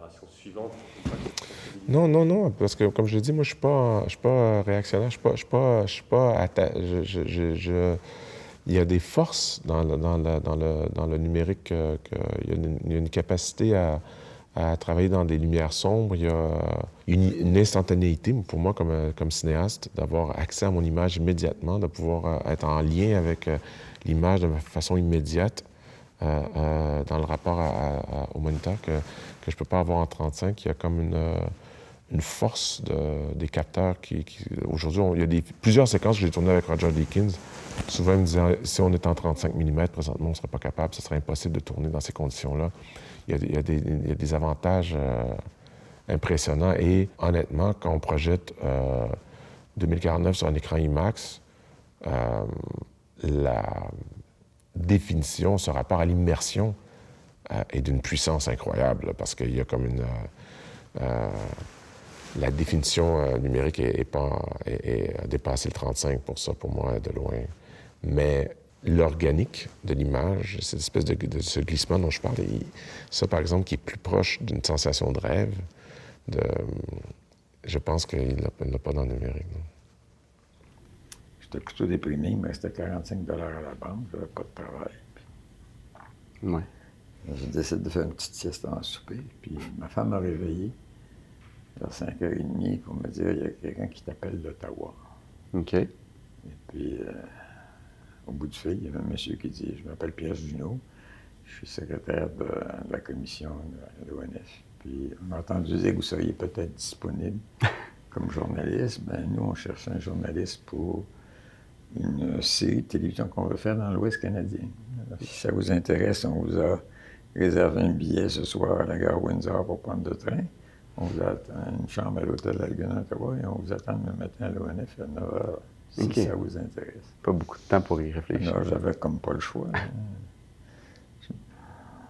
génération suivante. Non, non, non, parce que comme je l'ai dit, moi, je suis pas réactionnaire, je suis pas il y a des forces dans le numérique, il y a une capacité à travailler dans des lumières sombres, il y a une instantanéité pour moi comme cinéaste, d'avoir accès à mon image immédiatement, de pouvoir être en lien avec l'image de façon immédiate. Dans le rapport au moniteur que je ne peux pas avoir en 35. Il y a comme une force des capteurs aujourd'hui, il y a plusieurs séquences que j'ai tournées avec Roger Deakins. Souvent, il me disait, si on est en 35 mm, présentement, on ne serait pas capable, ce serait impossible de tourner dans ces conditions-là. Il y a des avantages impressionnants. Et honnêtement, quand on projette 2049 sur un écran IMAX, la définition, ce rapport à l'immersion est d'une puissance incroyable, là, parce qu'il y a comme la définition numérique a dépassé le 35 pour ça, pour moi, de loin. Mais l'organique de l'image, cette espèce de ce glissement dont je parle, ça, par exemple, qui est plus proche d'une sensation de rêve, je pense qu'il n'a pas dans le numérique. Non. J'étais plutôt déprimé, il me restait 45 $ à la banque, j'avais pas de travail. Ouais. J'ai décidé de faire une petite sieste en souper, puis ma femme m'a réveillé vers 5h30 pour me dire il y a quelqu'un qui t'appelle d'Ottawa. OK. Et puis, au bout du fil, il y avait un monsieur qui dit je m'appelle Pierre Junot, je suis secrétaire de la commission de l'ONF. Puis, on m'a entendu dire que vous seriez peut-être disponible comme journaliste. Ben nous, on cherche un journaliste pour une série de télévision qu'on veut faire dans l'Ouest canadien. Alors, si ça vous intéresse, on vous a réservé un billet ce soir à la gare Windsor pour prendre le train. On vous attend une chambre à l'hôtel Algona, Ottawa, et on vous attend demain matin à l'ONF à 9h, si ça vous intéresse. Pas beaucoup de temps pour y réfléchir. Alors, j'avais comme pas le choix.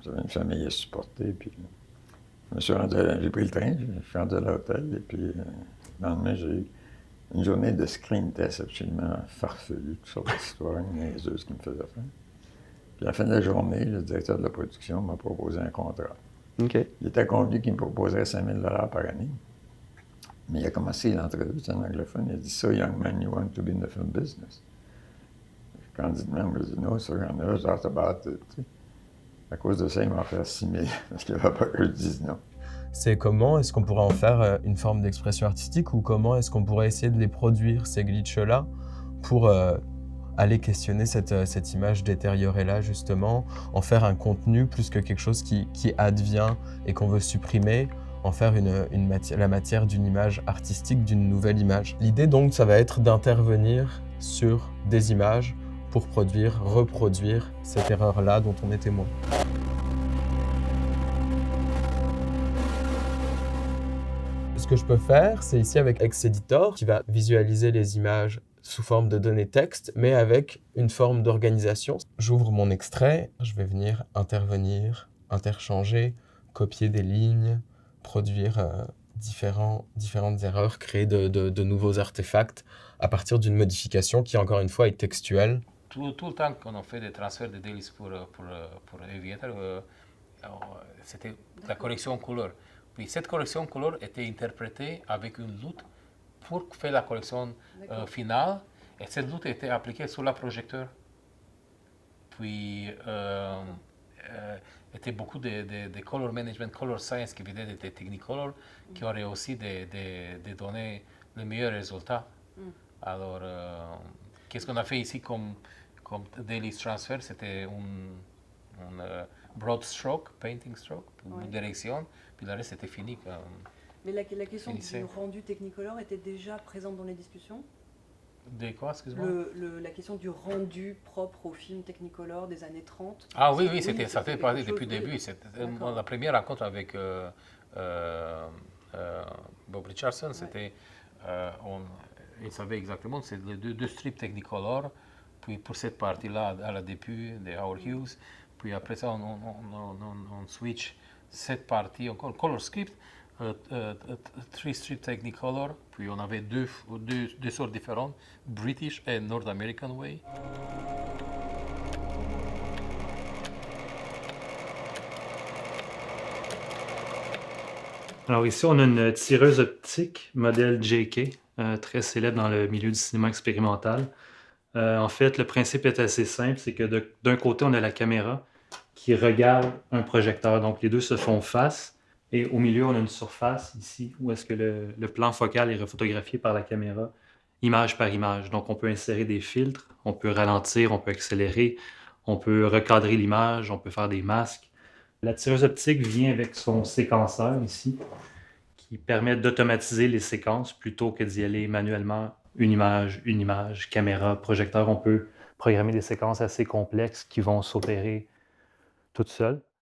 J'avais une famille à supporter, puis j'ai pris le train, je suis rendu à l'hôtel, et puis le lendemain, j'ai eu une journée de screen test absolument farfelue, toutes sortes d'histoires niaiseuses qui me faisaient faire. Puis à la fin de la journée, le directeur de la production m'a proposé un contrat. OK. Il était convenu qu'il me proposerait 5 000 $ par année. Mais il a commencé l'entrevue, c'est un anglophone, il a dit « So, young man, you want to be in the film business? » Candidement, je lui ai dit « No, sir, I never thought about it. » À cause de ça, il m'a offert 6 000 parce qu'il n'avait pas que je dise non. C'est comment est-ce qu'on pourrait en faire une forme d'expression artistique ou comment est-ce qu'on pourrait essayer de les produire, ces glitches-là, pour aller questionner cette image détériorée-là, justement, en faire un contenu plus que quelque chose qui advient et qu'on veut supprimer, en faire la matière d'une image artistique, d'une nouvelle image. L'idée donc, ça va être d'intervenir sur des images pour reproduire cette erreur-là dont on est témoin. Ce que je peux faire, c'est ici avec X-Editor, qui va visualiser les images sous forme de données texte, mais avec une forme d'organisation. J'ouvre mon extrait, je vais venir intervenir, interchanger, copier des lignes, produire différentes erreurs, créer de nouveaux artefacts à partir d'une modification qui, encore une fois, est textuelle. Tout le temps qu'on a fait des transferts de dailies pour Aviator, c'était la correction couleur. Puis cette correction couleur était interprétée avec une lutte pour faire la correction finale. Et cette lutte était appliquée sur le projecteur. Puis, était beaucoup de color management, color science qui venaient des Technicolor, qui auraient aussi des données les meilleurs résultats. Alors, qu'est-ce qu'on a fait ici comme daily transfer? C'était un broad stroke, painting stroke, une direction, puis le reste c'était fini. Mais la question du rendu Technicolor était déjà présente dans les discussions? De quoi, excuse-moi? La question du rendu propre au film Technicolor des années 30. Ah oui, ça fait partie depuis le début. La première rencontre avec Bob Richardson, c'était, il savait exactement, c'est les deux strips Technicolor, puis pour cette partie-là, à la début, de Howard Hughes, puis après ça, on switch cette partie, encore color script, 3 strips Technicolor, puis on avait deux sortes différentes, British et North American Way. « 20 Alors ici, on a une tireuse optique modèle JK, très célèbre dans le milieu du cinéma expérimental. En fait, le principe est assez simple, c'est que d'un côté, on a la caméra qui regarde un projecteur. Donc les deux se font face et au milieu, on a une surface ici où est-ce que le plan focal est refotographié par la caméra, image par image. Donc on peut insérer des filtres, on peut ralentir, on peut accélérer, on peut recadrer l'image, on peut faire des masques. La tireuse optique vient avec son séquenceur ici, qui permet d'automatiser les séquences plutôt que d'y aller manuellement, une image, caméra, projecteur. On peut programmer des séquences assez complexes qui vont s'opérer toutes seules.